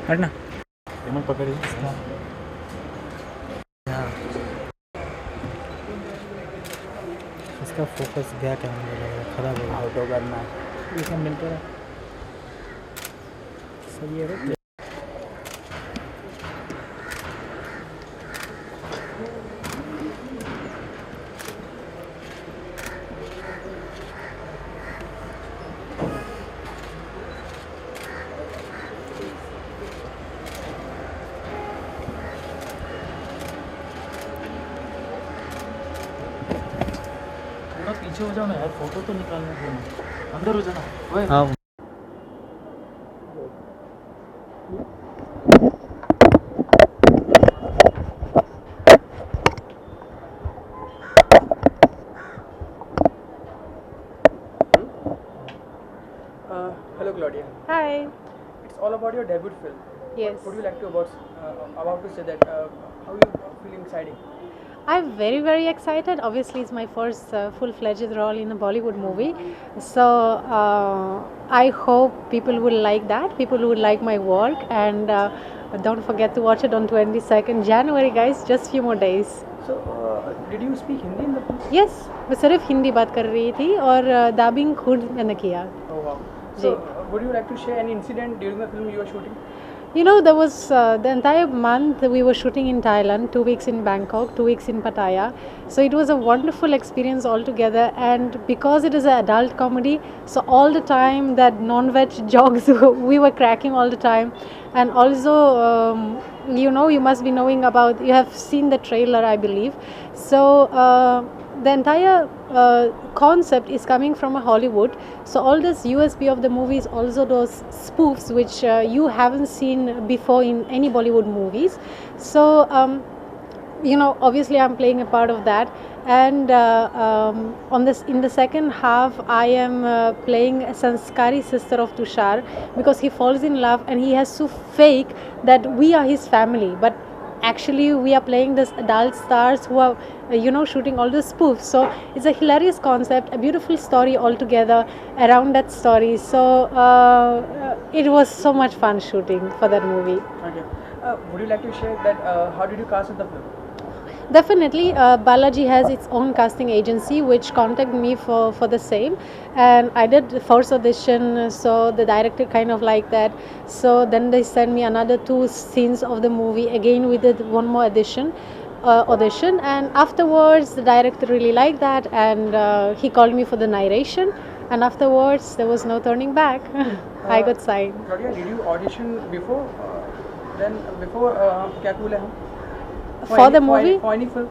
हटना रिमोट पकड़ी हाँ इसका फोकस गया क्या मुझे लग रहा है खराब हो गया ऑटो करना ये सब मिलता है सही है रे थोड़ा पीछे हो जाओ ना यार फोटो तो निकालना है अंदर हो जाना ओए हाँ Hello, Claudia. Hi. It's all about your debut film. Yes. What would you like to about to say that? How you feeling exciting? I'm very excited. Obviously, it's my first full-fledged role in a Bollywood movie. So I hope people will like that. People will like my work, and don't forget to watch it on 22nd January, guys. Just few more days. So, did you speak Hindi in the film? Yes, मैं सिर्फ हिंदी बात कर रही थी और dubbing खुद मैंने किया. Oh wow. So, would you like to share any incident during the film you were shooting? You know, there was the entire month we were shooting in Thailand, 2 weeks in Bangkok, 2 weeks in Pattaya. So it was a wonderful experience altogether. And because it is an adult comedy, so all the time that non-veg jokes we were cracking all the time. And also, you know, you must be knowing about, you have seen the trailer, I believe. So the entire concept is coming from a Hollywood. So all this USP of the movie is also those spoofs which you haven't seen before in any Bollywood movies. So you know, obviously I'm playing a part of that, and on this in the second half I am playing a sanskari sister of Tushar, because he falls in love and he has to fake that we are his family, but actually we are playing this adult stars who are you know, shooting all the spoofs. So it's a hilarious concept, a beautiful story altogether around that story. So it was so much fun shooting for that movie. Okay. Would you like to share that? How did you cast in the film? Definitely, Balaji has its own casting agency which contacted me for the same, and I did the first audition, so the director kind of liked that. So then they sent me another 2 scenes of the movie. Again, we did one more audition, and afterwards the director really liked that, and he called me for the narration, and afterwards there was no turning back. I got signed. Claudia, did you audition before? Then before क्या cool है हम? For the movie? For any film?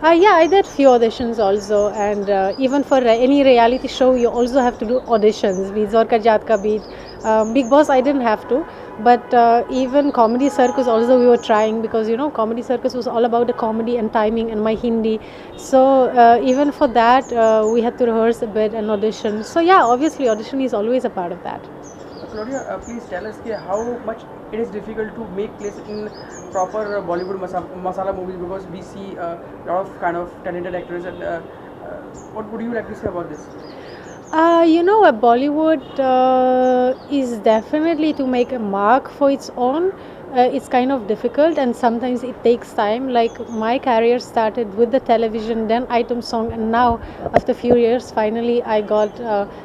Yeah, I did few auditions also, and even for any reality show, you also have to do auditions. Bizor Ka Jaat Ka Beat, Big Boss, I didn't have to, but even Comedy Circus also we were trying, because you know Comedy Circus was all about the comedy and timing and my Hindi. So even for that, we had to rehearse a bit and audition. So yeah, obviously audition is always a part of that. Claudia, please tell us how much it is difficult to make place in proper Bollywood masala movies, because we see a lot of kind of talented actors, and what would you like to say about this? You know, Bollywood is definitely to make a mark for its own. It's kind of difficult, and sometimes it takes time. Like my career started with the television, then item song, and now after a few years, finally I got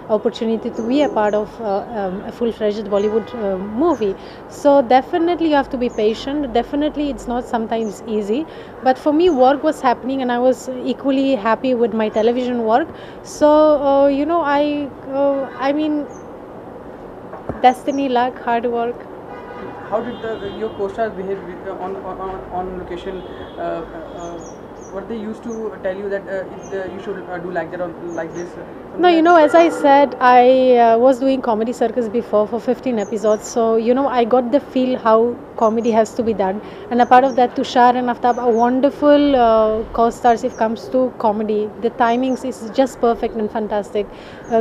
opportunity to be a part of a full-fledged Bollywood movie. So definitely you have to be patient. Definitely it's not sometimes easy, but for me work was happening, and I was equally happy with my television work. So you know, I mean, destiny, luck, hard work. How did your co-stars behave on location? what they used to tell you that you should do like that or like this? No, you know, as I said, I was doing Comedy Circus before for 15 episodes. So, you know, I got the feel how comedy has to be done. And a part of that, Tushar and Aftab are wonderful co-stars if comes to comedy. The timings is just perfect and fantastic.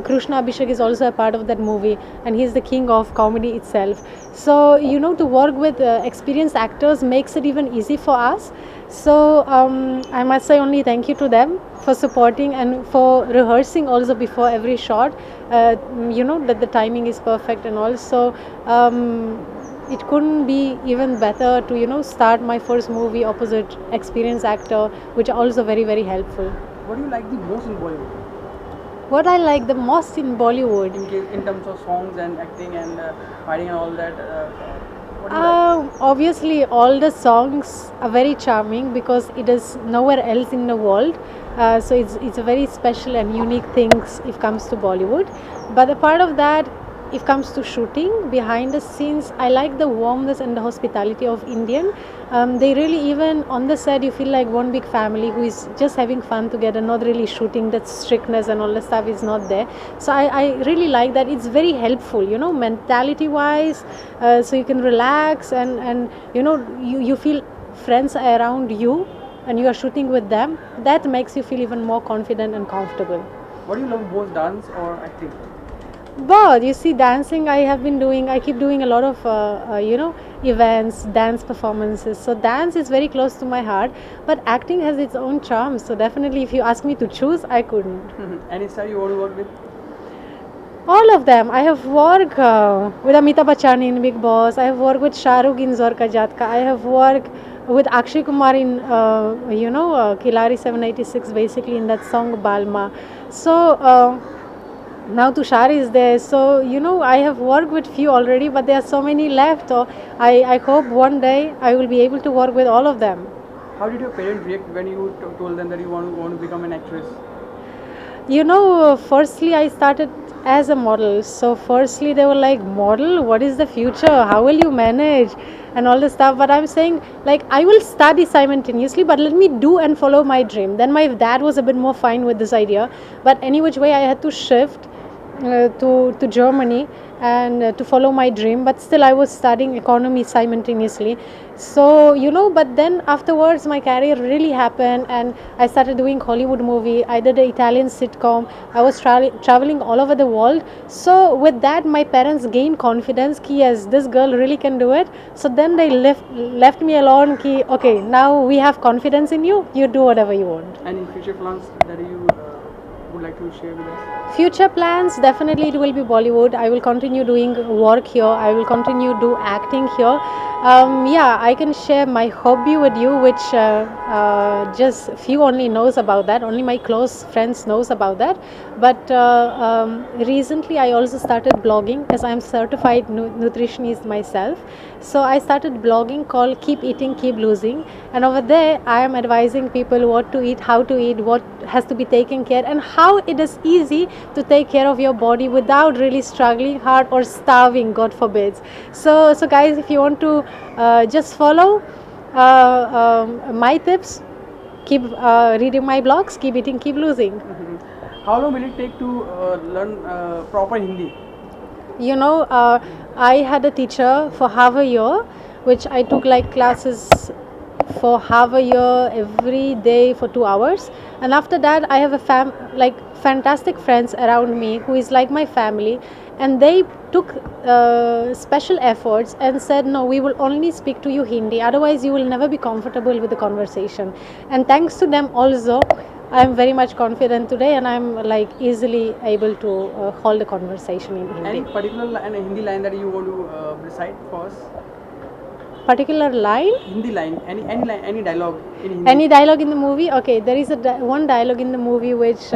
Krishna Abhishek is also a part of that movie, and he's the king of comedy itself. So, you know, to work with experienced actors makes it even easy for us. So I must say only thank you to them for supporting and for rehearsing also before every shot. You know that the timing is perfect, and also it couldn't be even better to, you know, start my first movie opposite experienced actor, which are also very helpful. What do you like the most in Bollywood? What I like the most in Bollywood. In terms of songs and acting and fighting and all that. What do you like? Obviously, all the songs are very charming because it is nowhere else in the world. So it's a very special and unique things if comes to Bollywood. But a part of that, if comes to shooting behind the scenes, I like the warmness and the hospitality of Indian. They really, even on the set, you feel like one big family who is just having fun together, not really shooting. That strictness and all the stuff is not there. So I really like that. It's very helpful, you know, mentality wise. So you can relax and you know, you feel friends are around you and you are shooting with them. That makes you feel even more confident and comfortable. What do you love most, dance or acting? But you see, dancing I keep doing a lot of you know, events, dance performances. So dance is very close to my heart. But acting has its own charm. So definitely, if you ask me to choose, I couldn't. Any star you want to work with? All of them. I have worked with Amitabh Bachchan in Big Boss. I have worked with Shah Rukh in Zor Ka Jatka. I have worked with Akshay Kumar in you know, Kilari 786, basically in that song Balma. So now Tushar is there, so you know, I have worked with few already, but there are so many left. So I hope one day I will be able to work with all of them. How did your parents react when you told them that you want to become an actress? You know, firstly I started as a model. So firstly they were like, model, what is the future? How will you manage? And all this stuff. But I'm saying, like, I will study simultaneously, but let me do and follow my dream. Then my dad was a bit more fine with this idea. But any which way I had to shift to Germany and to follow my dream, but still I was studying economy simultaneously. So you know, but then afterwards my career really happened and I started doing Hollywood movie. I did an Italian sitcom. I was traveling all over the world. So with that my parents gained confidence ki yes, this girl really can do it. So then they left me alone ki okay, now we have confidence in you, you do whatever you want. Any future plans that you would like to share with us? Future plans, definitely it will be Bollywood. I will continue doing work here. I will continue do acting here. Yeah, I can share my hobby with you, which just few only knows about that. Only my close friends knows about that. But recently I also started blogging as I am certified nutritionist myself. So I started blogging called Keep Eating, Keep Losing. And over there I am advising people what to eat, how to eat, what has to be taken care, and how it is easy to take care of your body without really struggling hard or starving, God forbids. So guys, if you want to just follow my tips, keep reading my blogs, keep eating, keep losing. How long will it take to learn proper Hindi? You know, I had a teacher for half a year, which I took like classes for half a year every day for 2 hours. And after that I have a like fantastic friends around me who is like my family, and they took special efforts and said, no, we will only speak to you Hindi, otherwise you will never be comfortable with the conversation. And thanks to them also I am very much confident today, and I am like easily able to hold a conversation in Hindi. Any particular Hindi line that you want to recite for us? Particular line? Hindi line, any line, any dialogue in Hindi. Any dialogue in the movie? Okay, there is one dialogue in the movie which,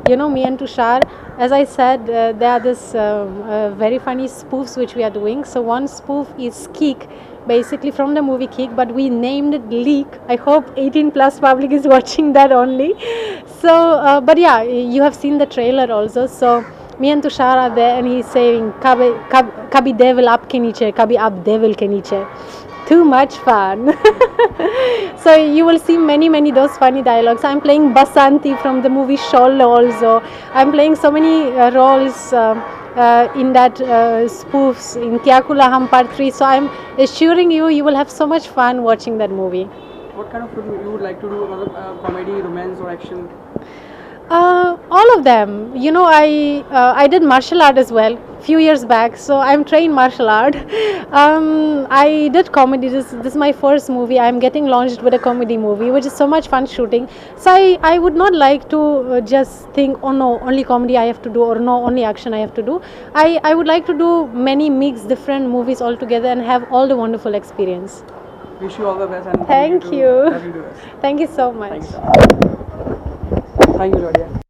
you know, me and Tushar, as I said, there are this very funny spoofs which we are doing. So one spoof is Keek, basically from the movie Keek, but we named it Leak. I hope 18 plus public is watching that only. So, but yeah, you have seen the trailer also. So me and Tushar are there and he's saying, Kabhi devil aapke niche, kabhi aap devil ke niche. too much fun. So you will see many those funny dialogues. I'm playing Basanti from the movie Shoal also. I'm playing so many roles in that spoofs in Kya Kula Hum Part 3. So I'm assuring you will have so much fun watching that movie. What kind of film you would like to do? Comedy, romance, or action? All of them. You know, I did martial art as well few years back, so I'm trained martial art. I did comedy. This is my first movie. I'm getting launched with a comedy movie, which is so much fun shooting. So I would not like to just think, oh no, only comedy I have to do, or no, only action I have to do. I would like to do many mixed different movies all together and have all the wonderful experience. Wish you all the best and Thank you. talking to us. Thank you so much. Thank you, Claudia.